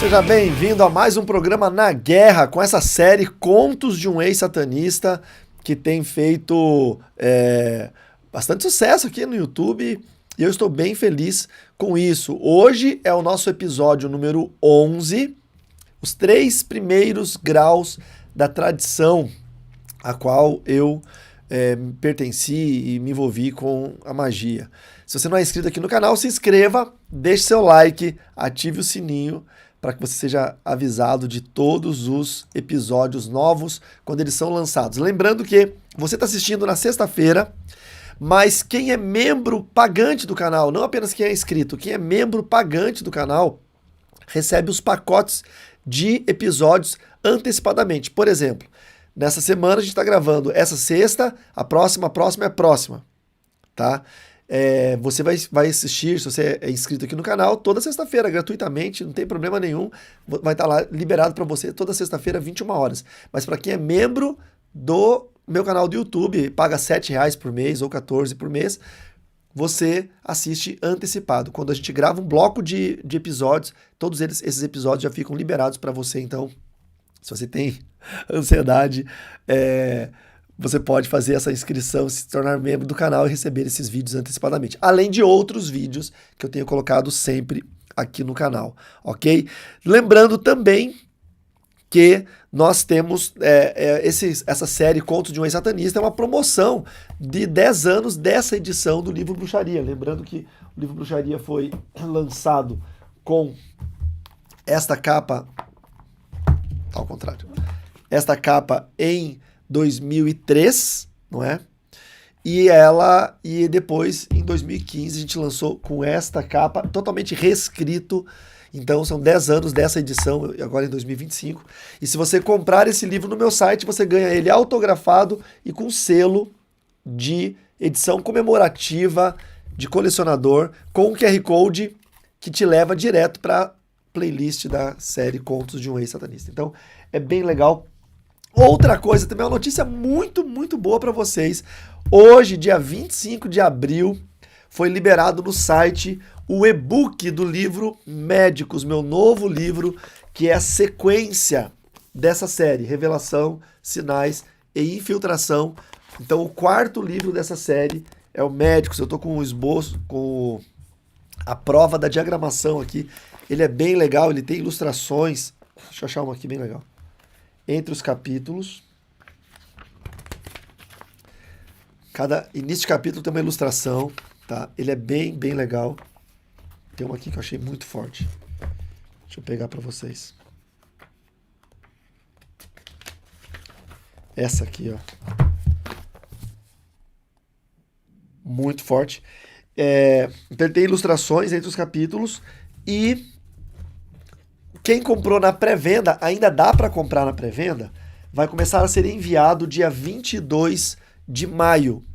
seja bem-vindo a mais um programa Na Guerra, com essa série Contos de um Ex-Satanista, que tem feito bastante sucesso aqui no YouTube, e eu estou bem feliz com isso. Hoje é o nosso episódio número 11, os 3 primeiros graus da tradição a qual eu pertenci e me envolvi com a magia. Se você não é inscrito aqui no canal, se inscreva, deixe seu like, ative o sininho para que você seja avisado de todos os episódios novos quando eles são lançados. Lembrando que você está assistindo na sexta-feira, mas quem é membro pagante do canal, não apenas quem é inscrito, quem é membro pagante do canal, recebe os pacotes de episódios antecipadamente. Por exemplo, nessa semana a gente está gravando essa sexta, a próxima é a próxima, tá? Você vai assistir, se você é inscrito aqui no canal, toda sexta-feira, gratuitamente, não tem problema nenhum, vai estar lá liberado para você toda sexta-feira, 21 horas. Mas para quem é membro do meu canal do YouTube, paga R$7 por mês ou 14 por mês, você assiste antecipado. Quando a gente grava um bloco de episódios, todos esses episódios já ficam liberados para você. Então, se você tem ansiedade, você pode fazer essa inscrição, se tornar membro do canal e receber esses vídeos antecipadamente. Além de outros vídeos que eu tenho colocado sempre aqui no canal, ok? Lembrando também que nós temos essa série Contos de um Ex-Satanista, é uma promoção de 10 anos dessa edição do livro Bruxaria. Lembrando que o livro Bruxaria foi lançado com esta capa, ao contrário, esta capa em 2003, não é? E depois, em 2015, a gente lançou com esta capa, totalmente reescrito. Então, são 10 anos dessa edição, agora em 2025. E se você comprar esse livro no meu site, você ganha ele autografado e com selo de edição comemorativa de colecionador, com o QR Code que te leva direto para a playlist da série Contos de um Ex-Satanista. Então, é bem legal. Outra coisa também, uma notícia muito, muito boa para vocês. Hoje, dia 25 de abril, foi liberado no site o e-book do livro Médicos, meu novo livro, que é a sequência dessa série, Revelação, Sinais e Infiltração. Então, o 4º livro dessa série é o Médicos. Eu estou com o esboço, com a prova da diagramação aqui. Ele é bem legal, ele tem ilustrações. Deixa eu achar uma aqui bem legal. Entre os capítulos, cada início de capítulo tem uma ilustração, tá? Ele é bem, bem legal. Tem uma aqui que eu achei muito forte. Deixa eu pegar para vocês. Essa aqui, ó. Muito forte. Então ele tem ilustrações entre os capítulos e quem comprou na pré-venda, ainda dá para comprar na pré-venda, vai começar a ser enviado dia 22 de maio.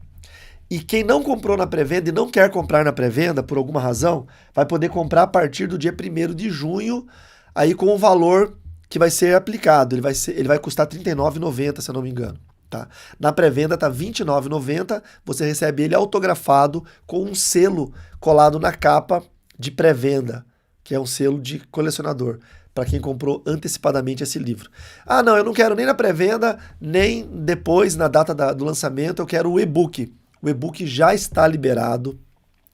E quem não comprou na pré-venda e não quer comprar na pré-venda, por alguma razão, vai poder comprar a partir do dia 1º de junho, aí com o valor que vai ser aplicado. Ele vai custar R$ 39,90, se eu não me engano. Tá? Na pré-venda está R$ 29,90, você recebe ele autografado com um selo colado na capa de pré-venda, que é um selo de colecionador, para quem comprou antecipadamente esse livro. Ah, não, eu não quero nem na pré-venda, nem depois, na data do lançamento, eu quero o e-book. O e-book já está liberado,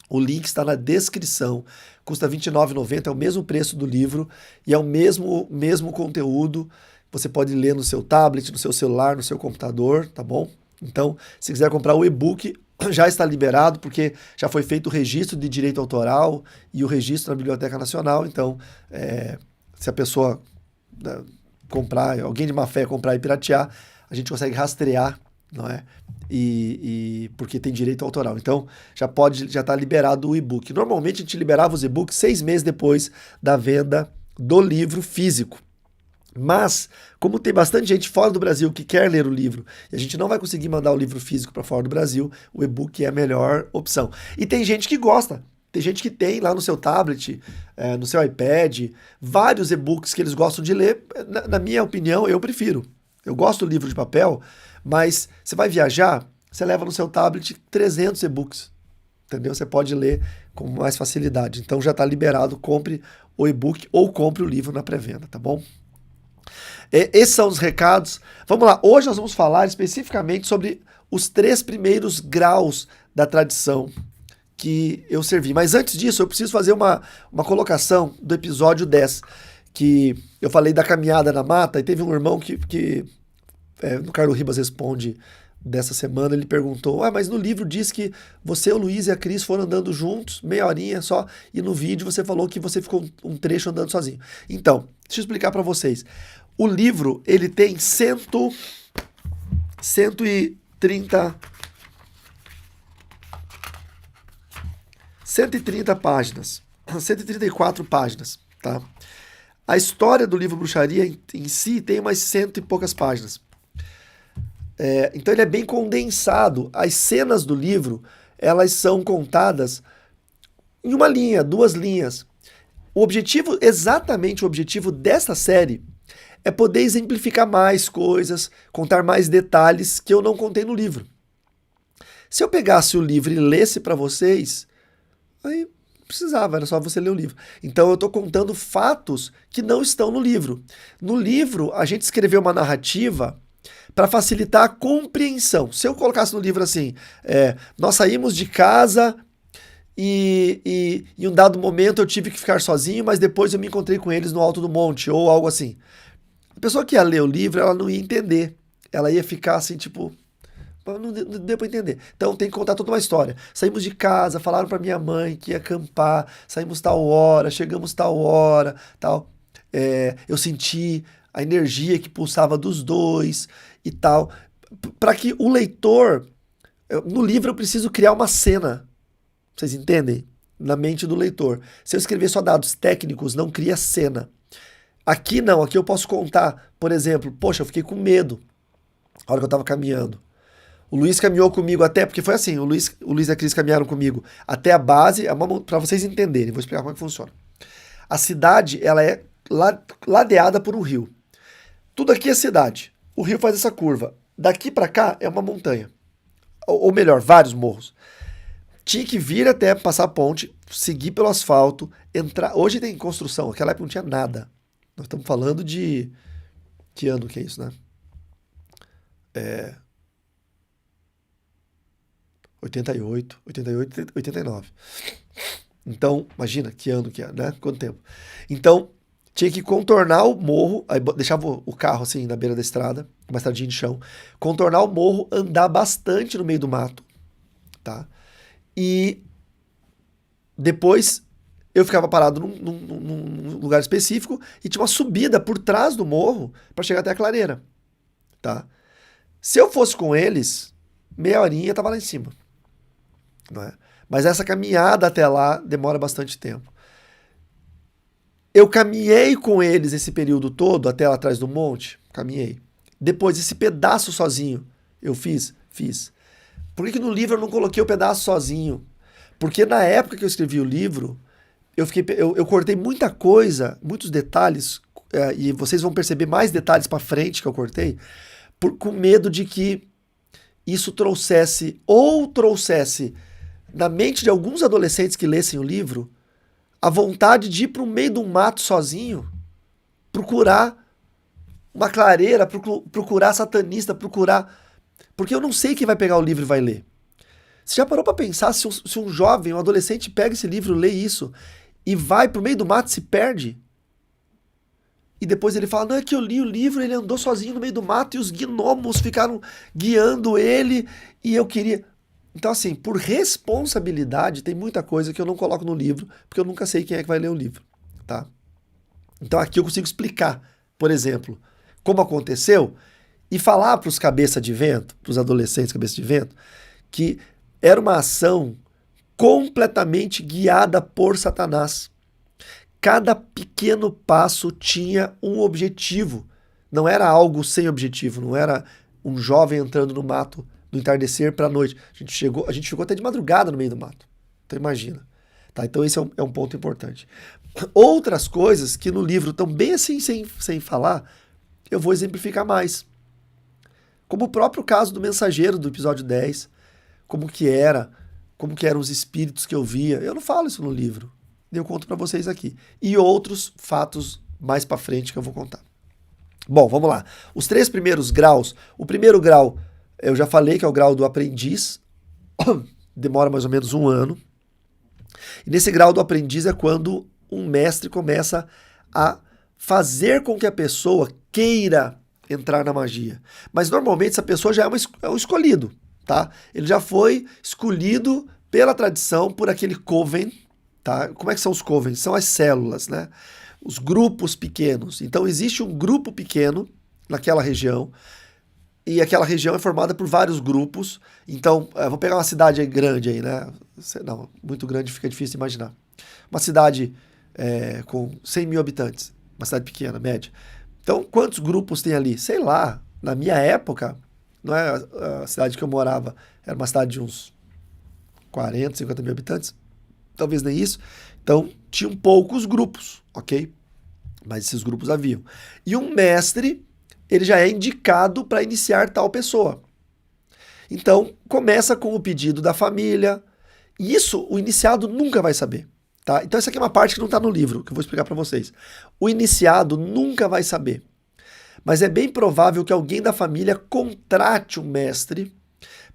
o link está na descrição, custa R$ 29,90, é o mesmo preço do livro e é o mesmo conteúdo. Você pode ler no seu tablet, no seu celular, no seu computador, tá bom? Então, se quiser comprar o e-book, já está liberado, porque já foi feito o registro de direito autoral e o registro na Biblioteca Nacional. Então, se a pessoa comprar, alguém de má fé comprar e piratear, a gente consegue rastrear, não é? Porque tem direito autoral. Então, já está liberado o e-book. Normalmente, a gente liberava os e-books 6 meses depois da venda do livro físico. Mas, como tem bastante gente fora do Brasil que quer ler o livro, e a gente não vai conseguir mandar o livro físico para fora do Brasil, o e-book é a melhor opção. E tem gente que gosta. Tem gente que tem lá no seu tablet, no seu iPad, vários e-books que eles gostam de ler. Na minha opinião, eu prefiro. Eu gosto do livro de papel, mas você vai viajar, você leva no seu tablet 300 e-books. entendeu? Você pode ler com mais facilidade. Então já está liberado, compre o e-book ou compre o livro na pré-venda, tá bom? Esses são os recados. Vamos lá, hoje nós vamos falar especificamente sobre os 3 primeiros graus da tradição que eu servi. Mas antes disso, eu preciso fazer uma colocação do episódio 10, que eu falei da caminhada na mata, e teve um irmão que no Carlos Ribas Responde dessa semana, ele perguntou, mas no livro diz que você, o Luiz e a Cris foram andando juntos, meia horinha só, e no vídeo você falou que você ficou um trecho andando sozinho. Então, deixa eu explicar para vocês. O livro, ele tem 130 páginas, 134 páginas, tá? A história do livro Bruxaria em si tem umas 100 e poucas páginas. Então ele é bem condensado. As cenas do livro, elas são contadas em uma linha, 2 linhas. Exatamente o objetivo desta série é poder exemplificar mais coisas, contar mais detalhes que eu não contei no livro. Se eu pegasse o livro e lesse para vocês, aí não precisava, era só você ler o livro. Então eu estou contando fatos que não estão no livro. No livro, a gente escreveu uma narrativa para facilitar a compreensão. Se eu colocasse no livro assim, nós saímos de casa e em um dado momento eu tive que ficar sozinho, mas depois eu me encontrei com eles no alto do monte, ou algo assim. A pessoa que ia ler o livro, ela não ia entender. Ela ia ficar assim, tipo, não deu para entender. Então tem que contar toda uma história. Saímos de casa, falaram para minha mãe que ia acampar, saímos tal hora, chegamos tal hora, tal. Eu senti a energia que pulsava dos dois e tal. Para que o leitor... No livro eu preciso criar uma cena. Vocês entendem? Na mente do leitor. Se eu escrever só dados técnicos, não cria cena. Aqui não, aqui eu posso contar, por exemplo, poxa, eu fiquei com medo na hora que eu estava caminhando. O Luiz caminhou comigo até, porque foi assim, o Luiz e a Cris caminharam comigo até a base, para vocês entenderem, vou explicar como é que funciona. A cidade, ela é ladeada por um rio. Tudo aqui é cidade. O rio faz essa curva. Daqui para cá é uma montanha. Ou melhor, vários morros. Tinha que vir até passar a ponte, seguir pelo asfalto, entrar. Hoje tem construção, naquela época não tinha nada. Nós estamos falando de... Que ano que é isso, né? 88, 89. Então, imagina que ano que é, né? Quanto tempo. Então, tinha que contornar o morro, aí deixava o carro assim na beira da estrada, uma estradinha de chão, contornar o morro, andar bastante no meio do mato, tá? E depois eu ficava parado num lugar específico e tinha uma subida por trás do morro para chegar até a clareira, tá? Se eu fosse com eles, meia horinha eu tava lá em cima, não é? Mas essa caminhada até lá demora bastante tempo. Eu caminhei com eles esse período todo, até lá atrás do monte, caminhei. Depois, esse pedaço sozinho, eu fiz. Por que no livro eu não coloquei o pedaço sozinho? Porque na época que eu escrevi o livro, eu cortei muita coisa, muitos detalhes, e vocês vão perceber mais detalhes para frente que eu cortei, com medo de que isso trouxesse na mente de alguns adolescentes que lessem o livro a vontade de ir para o meio de um mato sozinho, procurar uma clareira, procurar satanista, porque eu não sei quem vai pegar o livro e vai ler. Você já parou para pensar se um jovem, um adolescente pega esse livro, lê isso e vai pro meio do mato e se perde? E depois ele fala, não, é que eu li o livro, ele andou sozinho no meio do mato e os gnomos ficaram guiando ele e eu queria... Então assim, por responsabilidade, tem muita coisa que eu não coloco no livro, porque eu nunca sei quem é que vai ler o livro, tá? Então aqui eu consigo explicar, por exemplo, como aconteceu e falar para os cabeça de vento, para os adolescentes cabeça de vento, que era uma ação completamente guiada por Satanás. Cada pequeno passo tinha um objetivo. Não era algo sem objetivo, não era um jovem entrando no mato do entardecer para a noite. A gente ficou até de madrugada no meio do mato. Então imagina. Tá? Então esse é um ponto importante. Outras coisas que no livro estão bem assim, sem falar, eu vou exemplificar mais. Como o próprio caso do mensageiro do episódio 10, como que era como que eram os espíritos que eu via. Eu não falo isso no livro, eu conto para vocês aqui. E outros fatos mais para frente que eu vou contar. Bom, vamos lá. Os 3 primeiros graus. O primeiro grau, eu já falei que é o grau do aprendiz. Demora mais ou menos 1 ano. E nesse grau do aprendiz é quando um mestre começa a fazer com que a pessoa queira entrar na magia. Mas normalmente essa pessoa já é um escolhido, tá? Ele já foi escolhido pela tradição, por aquele coven, tá? Como é que são os covens? São as células, né? Os grupos pequenos. Então existe um grupo pequeno naquela região, e aquela região é formada por vários grupos. Então, vou pegar uma cidade grande aí, né? Não, muito grande fica difícil de imaginar. Uma cidade com 100 mil habitantes, uma cidade pequena, média. Então, quantos grupos tem ali? Sei lá, na minha época, não é a cidade que eu morava, era uma cidade de uns 40, 50 mil habitantes, talvez nem isso. Então, tinham poucos grupos, ok? Mas esses grupos haviam. E um mestre, ele já é indicado para iniciar tal pessoa. Então, começa com o pedido da família. E isso o iniciado nunca vai saber. Tá? Então, essa aqui é uma parte que não está no livro, que eu vou explicar para vocês. O iniciado nunca vai saber. Mas é bem provável que alguém da família contrate um mestre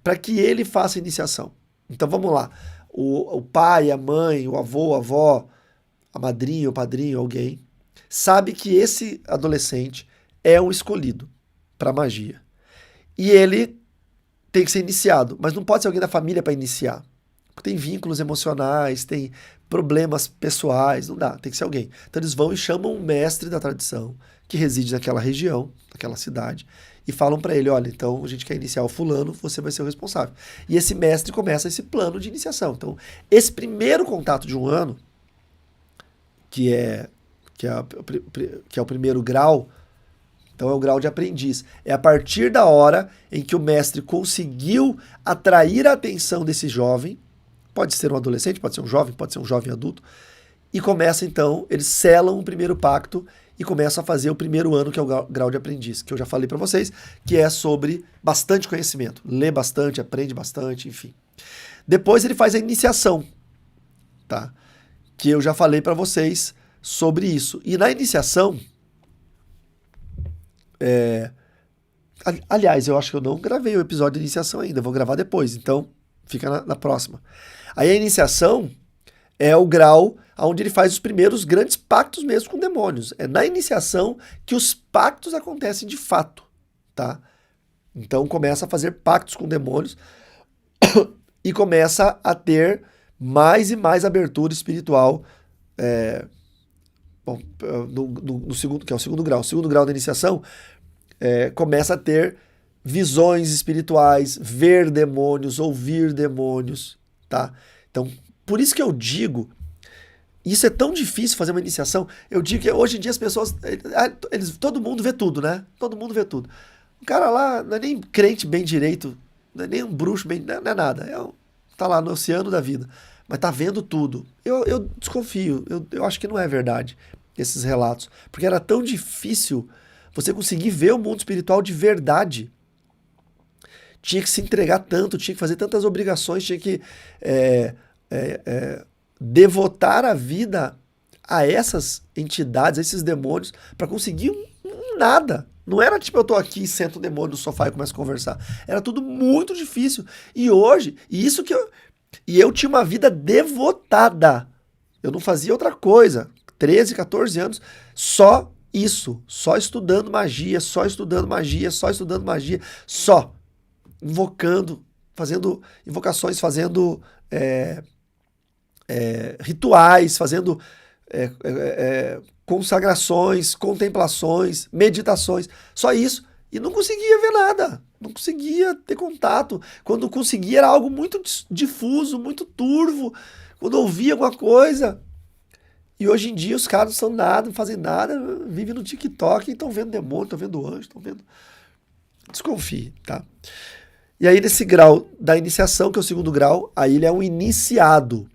para que ele faça a iniciação. Então, vamos lá. O pai, a mãe, o avô, a avó, a madrinha, o padrinho, alguém, sabe que esse adolescente é um escolhido para magia. E ele tem que ser iniciado, mas não pode ser alguém da família para iniciar. Porque tem vínculos emocionais, tem problemas pessoais, não dá, tem que ser alguém. Então eles vão e chamam um mestre da tradição, que reside naquela região, naquela cidade, e falam para ele, olha, então a gente quer iniciar o fulano, você vai ser o responsável. E esse mestre começa esse plano de iniciação. Então, esse primeiro contato de 1 ano, que é o primeiro grau, então é o grau de aprendiz. É a partir da hora em que o mestre conseguiu atrair a atenção desse jovem, pode ser um adolescente, pode ser um jovem adulto, e começa então, eles selam o primeiro pacto e começam a fazer o primeiro ano, que é o grau de aprendiz, que eu já falei para vocês, que é sobre bastante conhecimento. Lê bastante, aprende bastante, enfim. Depois ele faz a iniciação, tá? Que eu já falei para vocês sobre isso. E na iniciação, aliás, eu acho que eu não gravei o episódio de iniciação ainda, vou gravar depois, então fica na próxima. Aí a iniciação é o grau onde ele faz os primeiros grandes pactos mesmo com demônios. É na iniciação que os pactos acontecem de fato, tá? Então começa a fazer pactos com demônios e começa a ter mais e mais abertura espiritual, no segundo, que é o segundo grau. O segundo grau da iniciação começa a ter visões espirituais, ver demônios, ouvir demônios, tá? Então, por isso que eu digo, isso é tão difícil fazer uma iniciação, eu digo que hoje em dia as pessoas, todo mundo vê tudo, né? Todo mundo vê tudo. O cara lá não é nem crente bem direito, não é nem um bruxo bem, não é nada, tá lá no oceano da vida, mas tá vendo tudo. Eu desconfio, eu acho que não é verdade esses relatos, porque era tão difícil você conseguir ver o mundo espiritual de verdade. Tinha que se entregar tanto, tinha que fazer tantas obrigações, tinha que devotar a vida a essas entidades, a esses demônios, para conseguir nada. Não era tipo, eu tô aqui, sento o demônio no sofá e começo a conversar. Era tudo muito difícil. E hoje, eu tinha uma vida devotada. Eu não fazia outra coisa. 13, 14 anos, só isso. Só estudando magia, só estudando magia, só estudando magia, só. Invocando, fazendo invocações, fazendo rituais, fazendo consagrações, contemplações, meditações, só isso. E não conseguia ver nada, não conseguia ter contato. Quando conseguia era algo muito difuso, muito turvo, quando ouvia alguma coisa. E hoje em dia os caras não são nada, não fazem nada, vivem no TikTok, estão vendo demônio, estão vendo anjo, estão vendo... Desconfie, tá? E aí nesse grau da iniciação, que é o segundo grau, aí ele é um iniciado.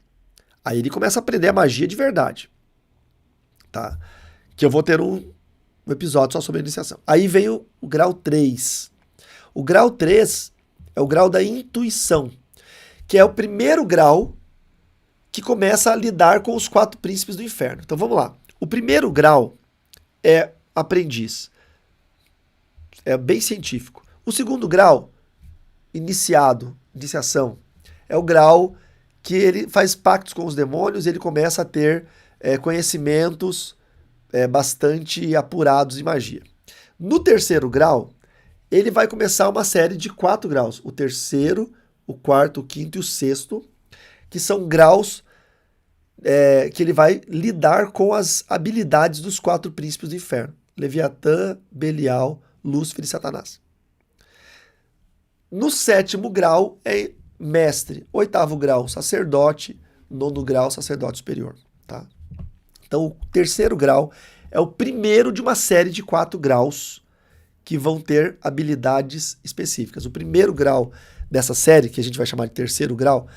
Aí ele começa a aprender a magia de verdade. Tá? Que eu vou ter um episódio só sobre a iniciação. Aí vem o grau 3. O grau 3 é o grau da intuição, que é o primeiro grau que começa a lidar com os 4 príncipes do inferno. Então vamos lá. O primeiro grau é aprendiz. É bem científico. O segundo grau, iniciação, é o grau que ele faz pactos com os demônios e ele começa a ter conhecimentos bastante apurados em magia. No terceiro grau, ele vai começar uma série de 4 graus. O terceiro, o quarto, o quinto e o sexto, que são graus que ele vai lidar com as habilidades dos 4 príncipes do inferno. Leviatã, Belial, Lúcifer e Satanás. No sétimo grau é mestre. 8º grau, sacerdote. 9º grau, sacerdote superior. Tá? Então, o terceiro grau é o primeiro de uma série de 4 graus que vão ter habilidades específicas. O primeiro grau dessa série, que a gente vai chamar de terceiro grau,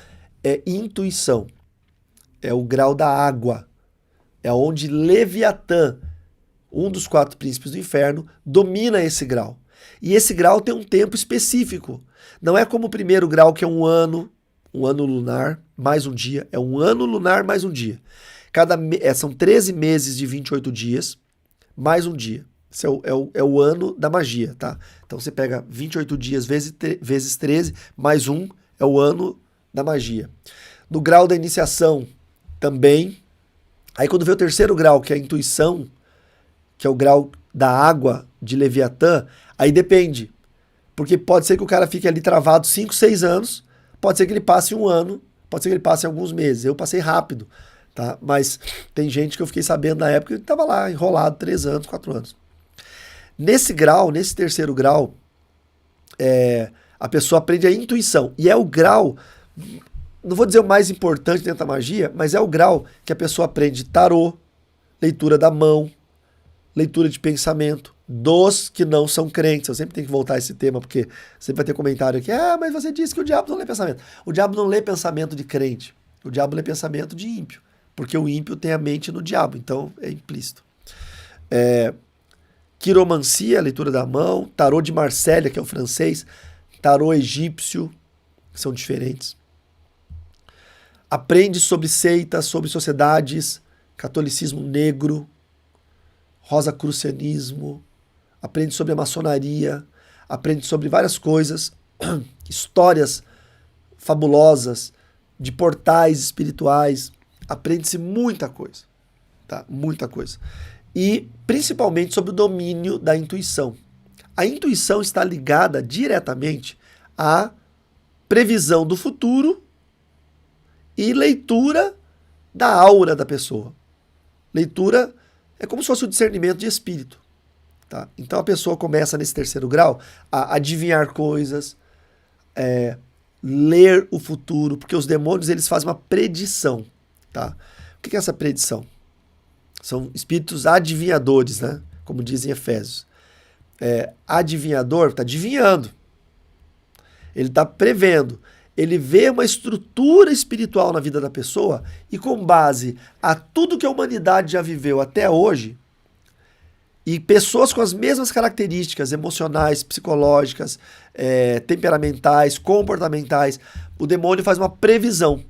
é intuição. É o grau da água. É onde Leviatã, um dos 4 príncipes do inferno, domina esse grau. E esse grau tem um tempo específico. Não é como o primeiro grau, que é um ano lunar, mais um dia. É um ano lunar, mais um dia. São 13 meses de 28 dias, mais um dia. Esse é o ano da magia, tá? Então você pega 28 dias vezes 13, mais um, é o ano da magia. No grau da iniciação, também. Aí quando vem o terceiro grau, que é a intuição, que é o grau da água de Leviatã, aí depende. Porque pode ser que o cara fique ali travado 5, 6 anos, pode ser que ele passe um ano, pode ser que ele passe alguns meses. Eu passei rápido, tá? Mas tem gente que eu fiquei sabendo na época que estava lá enrolado 3 anos, 4 anos. Nesse grau, nesse terceiro grau, a pessoa aprende a intuição. E é o grau, não vou dizer o mais importante dentro da magia, mas é o grau que a pessoa aprende tarô, leitura da mão, leitura de pensamento, dos que não são crentes. Eu sempre tenho que voltar a esse tema, porque sempre vai ter comentário aqui, mas você disse que o diabo não lê pensamento. O diabo não lê pensamento de crente, o diabo lê pensamento de ímpio, porque o ímpio tem a mente no diabo, então é implícito. Quiromancia, leitura da mão, tarô de Marsella, que é o francês, tarô egípcio, que são diferentes. Aprende sobre seitas, sobre sociedades, catolicismo negro, rosacrucianismo, aprende sobre a maçonaria, aprende sobre várias coisas, histórias fabulosas, de portais espirituais, aprende-se muita coisa, tá? Muita coisa. E principalmente sobre o domínio da intuição. A intuição está ligada diretamente à previsão do futuro e leitura da aura da pessoa. Leitura é como se fosse o discernimento de espírito. Tá? Então a pessoa começa nesse terceiro grau a adivinhar coisas, ler o futuro, porque os demônios eles fazem uma predição. Tá? O que é essa predição? São espíritos adivinhadores, né? Como dizem Efésios. Adivinhador está adivinhando. Ele está prevendo. Ele vê uma estrutura espiritual na vida da pessoa e com base a tudo que a humanidade já viveu até hoje, e pessoas com as mesmas características emocionais, psicológicas, temperamentais, comportamentais, o demônio faz uma previsão.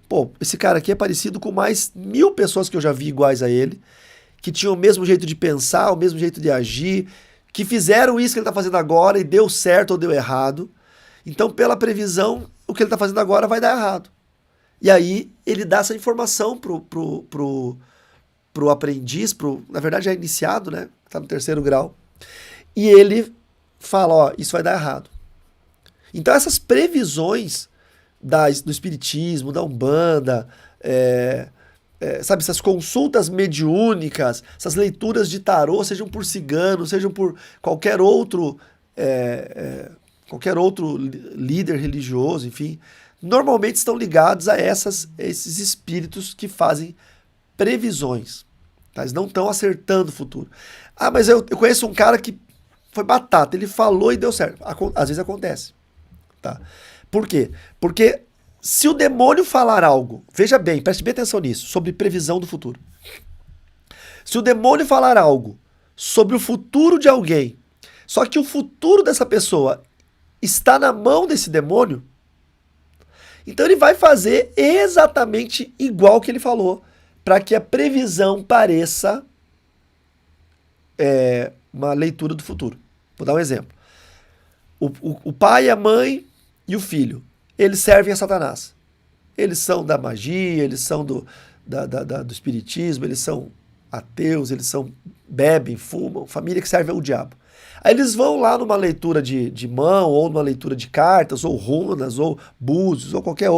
Pô, esse cara aqui é parecido com mais 1000 pessoas que eu já vi iguais a ele, que tinham o mesmo jeito de pensar, o mesmo jeito de agir, que fizeram isso que ele está fazendo agora e deu certo ou deu errado. Então, pela previsão, o que ele está fazendo agora vai dar errado. E aí, ele dá essa informação pro aprendiz, na verdade já é iniciado, né? Está no terceiro grau. E ele fala, isso vai dar errado. Então, essas previsões do espiritismo, da Umbanda, sabe, essas consultas mediúnicas, essas leituras de tarô, sejam por cigano, sejam por qualquer outro líder religioso, enfim, normalmente estão ligados a esses espíritos que fazem previsões. Tá? Eles não estão acertando o futuro. Mas eu conheço um cara que foi batata, ele falou e deu certo. Às vezes acontece. Tá? Por quê? Porque se o demônio falar algo, veja bem, preste bem atenção nisso, sobre previsão do futuro. Se o demônio falar algo sobre o futuro de alguém, só que o futuro dessa pessoa está na mão desse demônio, Então ele vai fazer exatamente igual que ele falou, para que a previsão pareça uma leitura do futuro. Vou dar um exemplo. O pai, a mãe e o filho, eles servem a Satanás. Eles são da magia, eles são do espiritismo, eles são ateus, eles bebem, fumam, família que serve ao diabo. Aí eles vão lá numa leitura de mão, ou numa leitura de cartas, ou runas, ou búzios, ou qualquer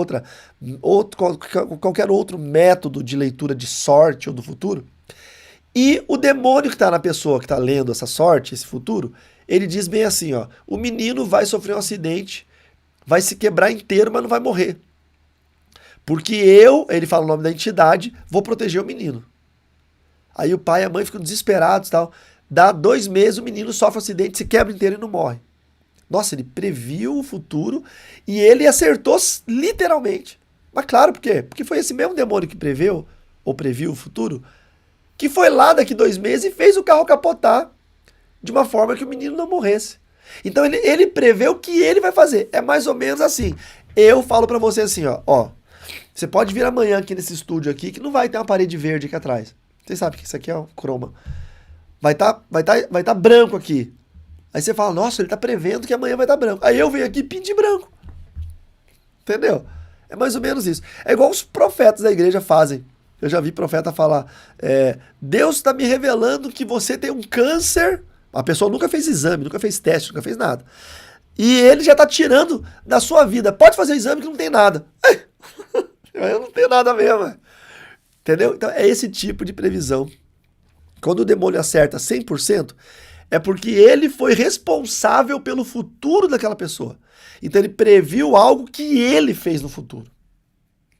outro método de leitura de sorte ou do futuro. E o demônio que está na pessoa que está lendo essa sorte, esse futuro, ele diz bem assim, ó, o menino vai sofrer um acidente, vai se quebrar inteiro, mas não vai morrer. Porque ele fala o nome da entidade, vou proteger o menino. Aí o pai e a mãe ficam desesperados e tal. Dá 2 meses, o menino sofre um acidente, se quebra inteiro e não morre. Nossa, ele previu o futuro e ele acertou literalmente. Mas claro, por quê? Porque foi esse mesmo demônio que previu o futuro, que foi lá daqui 2 meses e fez o carro capotar de uma forma que o menino não morresse. Então ele prevê o que ele vai fazer. É mais ou menos assim. Eu falo pra você assim, ó, você pode vir amanhã aqui nesse estúdio aqui, que não vai ter uma parede verde aqui atrás. Vocês sabem que isso aqui é um croma. Vai tá branco aqui. Aí você fala, nossa, ele tá prevendo que amanhã vai estar branco. Aí eu venho aqui e pinto de branco. Entendeu? É mais ou menos isso. É igual os profetas da igreja fazem. Eu já vi profeta falar, Deus está me revelando que você tem um câncer. A pessoa nunca fez exame, nunca fez teste, nunca fez nada. E ele já está tirando da sua vida. Pode fazer exame que não tem nada. Eu não tenho nada mesmo. Entendeu? Então é esse tipo de previsão. Quando o demônio acerta 100%, é porque ele foi responsável pelo futuro daquela pessoa. Então ele previu algo que ele fez no futuro.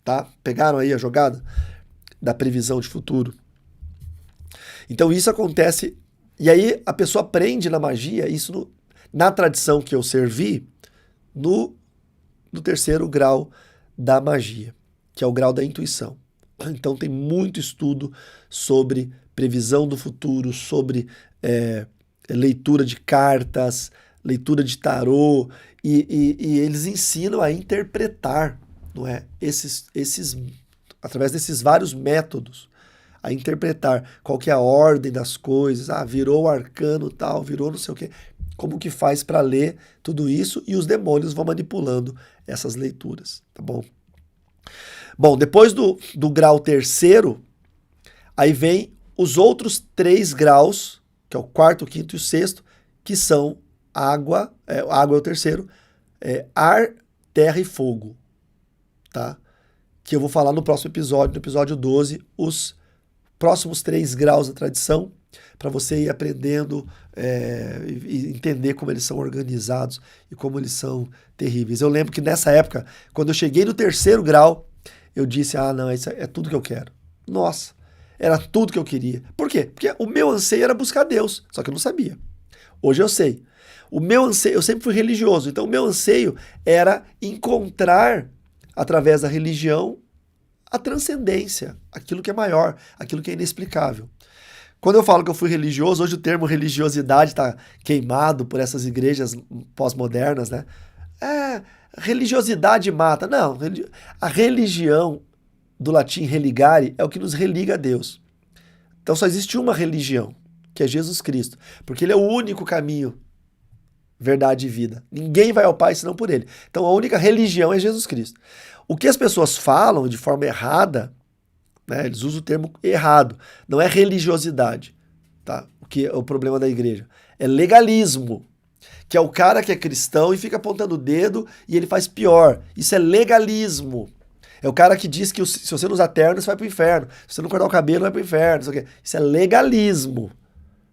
Tá? Pegaram aí a jogada da previsão de futuro? Então isso acontece, e aí a pessoa aprende na magia, isso na tradição que eu servi, no 3º grau da magia, que é o grau da intuição. Então tem muito estudo sobre previsão do futuro, sobre leitura de cartas, leitura de tarô, e eles ensinam a interpretar, não é? Através desses vários métodos, a interpretar qual que é a ordem das coisas, virou o arcano tal, virou não sei o quê, como que faz para ler tudo isso, e os demônios vão manipulando essas leituras, tá bom? Bom, depois do grau 3º, aí vem os outros 3 graus, que é o 4º, 5º e o 6º, que são água, água é o 3º, ar, terra e fogo, tá? Que eu vou falar no próximo episódio, no episódio 12, os próximos 3 graus da tradição, para você ir aprendendo e entender como eles são organizados e como eles são terríveis. Eu lembro que nessa época, quando eu cheguei no 3º grau, eu disse, não, isso é tudo que eu quero. Nossa, era tudo que eu queria. Por quê? Porque o meu anseio era buscar Deus, só que eu não sabia. Hoje eu sei. O meu anseio, eu sempre fui religioso, então o meu anseio era encontrar, através da religião, a transcendência, aquilo que é maior, aquilo que é inexplicável. Quando eu falo que eu fui religioso, hoje o termo religiosidade está queimado por essas igrejas pós-modernas, né? Religiosidade mata. Não, a religião, do latim religare, é o que nos religa a Deus. Então só existe uma religião, que é Jesus Cristo, porque ele é o único caminho, verdade e vida. Ninguém vai ao Pai senão por ele. Então a única religião é Jesus Cristo. O que as pessoas falam de forma errada, né, eles usam o termo errado, não é religiosidade, tá? O que é o problema da igreja? É legalismo, que é o cara que é cristão e fica apontando o dedo e ele faz pior. Isso é legalismo. É o cara que diz que se você não usar terno, você vai pro inferno. Se você não cortar o cabelo, vai pro inferno. Isso é legalismo.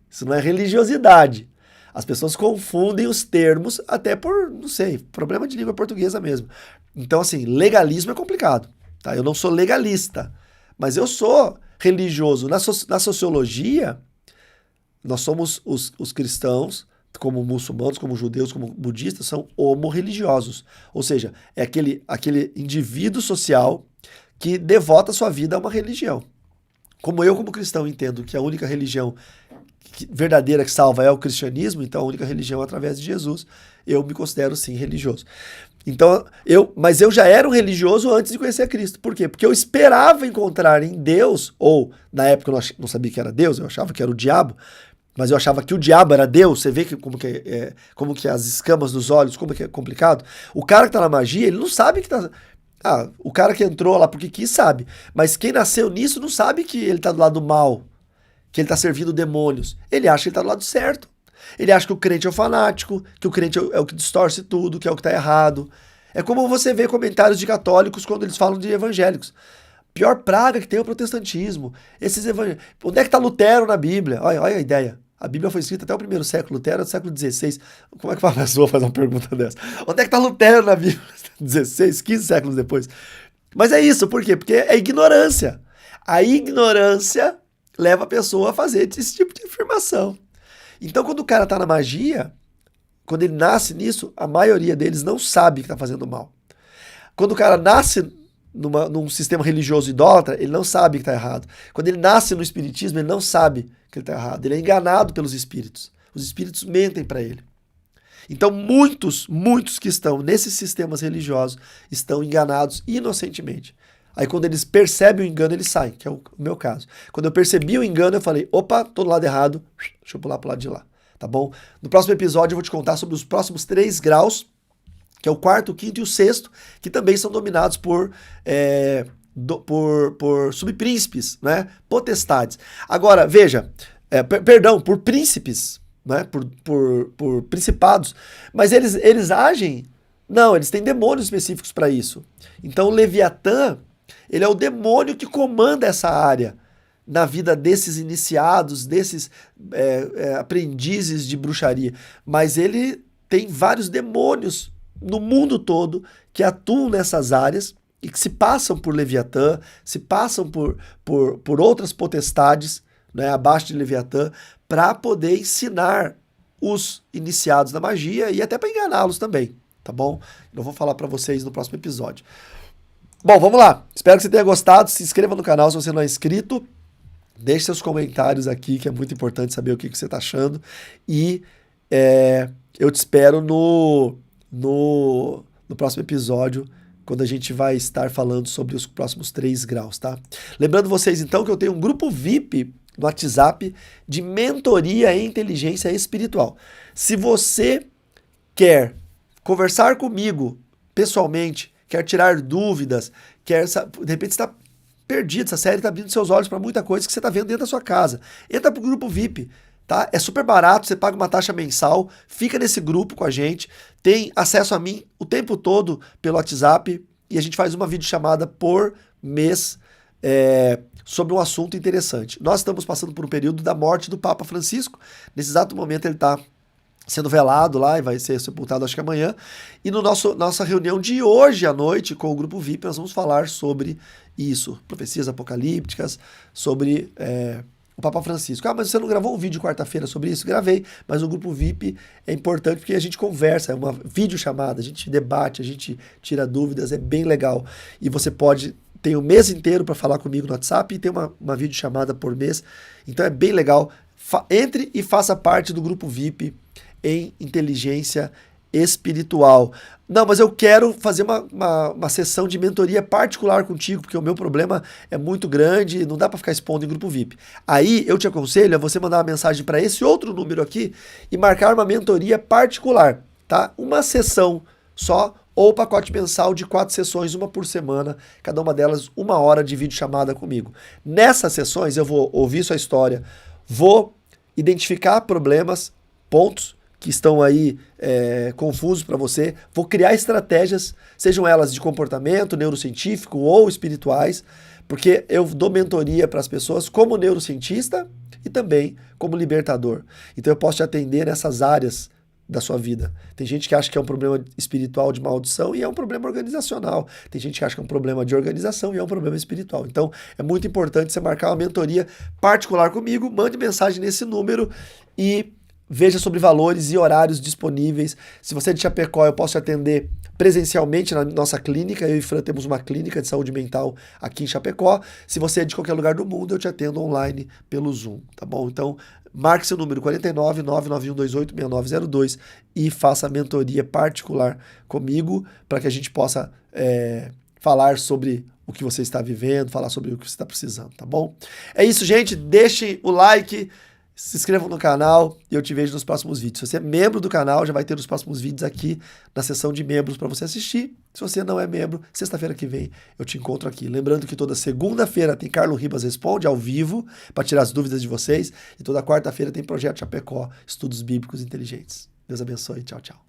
Isso não é religiosidade. As pessoas confundem os termos até por, não sei, problema de língua portuguesa mesmo. Então, assim, legalismo é complicado, tá? Eu não sou legalista, mas eu sou religioso. Na sociologia, nós somos os cristãos, como muçulmanos, como judeus, como budistas, são homo-religiosos. Ou seja, é aquele indivíduo social que devota sua vida a uma religião. Como eu, como cristão, entendo que a única religião verdadeira que salva é o cristianismo, então a única religião é através de Jesus, eu me considero sim religioso. Então, mas eu já era um religioso antes de conhecer a Cristo. Por quê? Porque eu esperava encontrar em Deus, ou na época eu não sabia que era Deus, eu achava que era o diabo, mas eu achava que o diabo era Deus. Você vê como que as escamas dos olhos, como que é complicado. O cara que tá na magia, ele não sabe que tá... Ah, o cara que entrou lá porque quis sabe, mas quem nasceu nisso não sabe que ele tá do lado mal, que ele tá servindo demônios. Ele acha que ele tá do lado certo. Ele acha que o crente é o fanático, que o crente é o que distorce tudo, que é o que tá errado. É como você vê comentários de católicos quando eles falam de evangélicos. Pior praga que tem é o protestantismo. Esses evangélicos. Onde é que tá Lutero na Bíblia? Olha a ideia. A Bíblia foi escrita até o primeiro século. Lutero é do século XVI. Como é que uma pessoa faz uma pergunta dessa? Onde é que tá Lutero na Bíblia? 16, 15 séculos depois. Mas é isso, por quê? Porque é ignorância. A ignorância leva a pessoa a fazer esse tipo de afirmação. Então, quando o cara tá na magia, quando ele nasce nisso, a maioria deles não sabe que tá fazendo mal. Quando o cara nasce num sistema religioso idólatra, ele não sabe que tá errado. Quando ele nasce no espiritismo, ele não sabe que ele tá errado. Ele é enganado pelos espíritos. Os espíritos mentem para ele. Então, muitos que estão nesses sistemas religiosos estão enganados inocentemente. Aí, quando eles percebem o engano, eles saem, que é o meu caso. Quando eu percebi o engano, eu falei, opa, tô do lado errado, deixa eu pular pro lado de lá, tá bom? No próximo episódio, eu vou te contar sobre os próximos 3 graus, que é o 4º, o 5º e o 6º, que também são dominados por subpríncipes, né? Potestades. Agora, veja, por príncipes, né? Por principados, mas eles agem... Não, eles têm demônios específicos para isso. Então, o Leviatã, ele é o demônio que comanda essa área na vida desses iniciados, desses aprendizes de bruxaria. Mas ele tem vários demônios no mundo todo que atuam nessas áreas e que se passam por Leviatã, se passam por outras potestades, né, abaixo de Leviatã, para poder ensinar os iniciados da magia e até para enganá-los também, tá bom? Eu vou falar para vocês no próximo episódio. Bom, vamos lá. Espero que você tenha gostado. Se inscreva no canal se você não é inscrito. Deixe seus comentários aqui, que é muito importante saber o que você está achando. E eu te espero no próximo episódio, quando a gente vai estar falando sobre os próximos 3 graus, tá? Lembrando vocês, então, que eu tenho um grupo VIP no WhatsApp de mentoria em inteligência espiritual. Se você quer conversar comigo pessoalmente, quer tirar dúvidas, de repente você está perdido, essa série está abrindo seus olhos para muita coisa que você está vendo dentro da sua casa. Entra pro grupo VIP, tá? É super barato, você paga uma taxa mensal, fica nesse grupo com a gente, tem acesso a mim o tempo todo pelo WhatsApp e a gente faz uma videochamada por mês sobre um assunto interessante. Nós estamos passando por um período da morte do Papa Francisco. Nesse exato momento ele está sendo velado lá e vai ser sepultado acho que amanhã. E no nossa reunião de hoje à noite com o grupo VIP, nós vamos falar sobre isso, profecias apocalípticas, sobre o Papa Francisco. Ah, mas você não gravou um vídeo quarta-feira sobre isso? Gravei, mas o grupo VIP é importante porque a gente conversa, é uma videochamada, a gente debate, a gente tira dúvidas, é bem legal. E você tem o mês inteiro para falar comigo no WhatsApp e tem uma videochamada por mês. Então é bem legal. Entre e faça parte do grupo VIP em inteligência espiritual. Não, mas eu quero fazer uma sessão de mentoria particular contigo, porque o meu problema é muito grande e não dá para ficar expondo em grupo VIP. Aí eu te aconselho a você mandar uma mensagem para esse outro número aqui e marcar uma mentoria particular, tá? Uma sessão só ou pacote mensal de 4 sessões, uma por semana, cada uma delas 1 hora de videochamada comigo. Nessas sessões eu vou ouvir sua história, vou identificar problemas, pontos que estão aí confusos para você, vou criar estratégias, sejam elas de comportamento, neurocientífico ou espirituais, porque eu dou mentoria para as pessoas como neurocientista e também como libertador. Então eu posso te atender nessas áreas da sua vida. Tem gente que acha que é um problema espiritual de maldição e é um problema organizacional. Tem gente que acha que é um problema de organização e é um problema espiritual. Então é muito importante você marcar uma mentoria particular comigo, mande mensagem nesse número e veja sobre valores e horários disponíveis. Se você é de Chapecó, eu posso te atender presencialmente na nossa clínica. Eu e Fran temos uma clínica de saúde mental aqui em Chapecó. Se você é de qualquer lugar do mundo, eu te atendo online pelo Zoom, tá bom? Então, marque seu número 49 99128 6902 e faça a mentoria particular comigo para que a gente possa falar sobre o que você está vivendo, falar sobre o que você está precisando, tá bom? É isso, gente. Deixem o like, se inscrevam no canal e eu te vejo nos próximos vídeos. Se você é membro do canal, já vai ter os próximos vídeos aqui na seção de membros para você assistir. Se você não é membro, sexta-feira que vem eu te encontro aqui. Lembrando que toda segunda-feira tem Carlos Ribas Responde ao vivo para tirar as dúvidas de vocês. E toda quarta-feira tem Projeto Chapecó, Estudos Bíblicos Inteligentes. Deus abençoe. Tchau, tchau.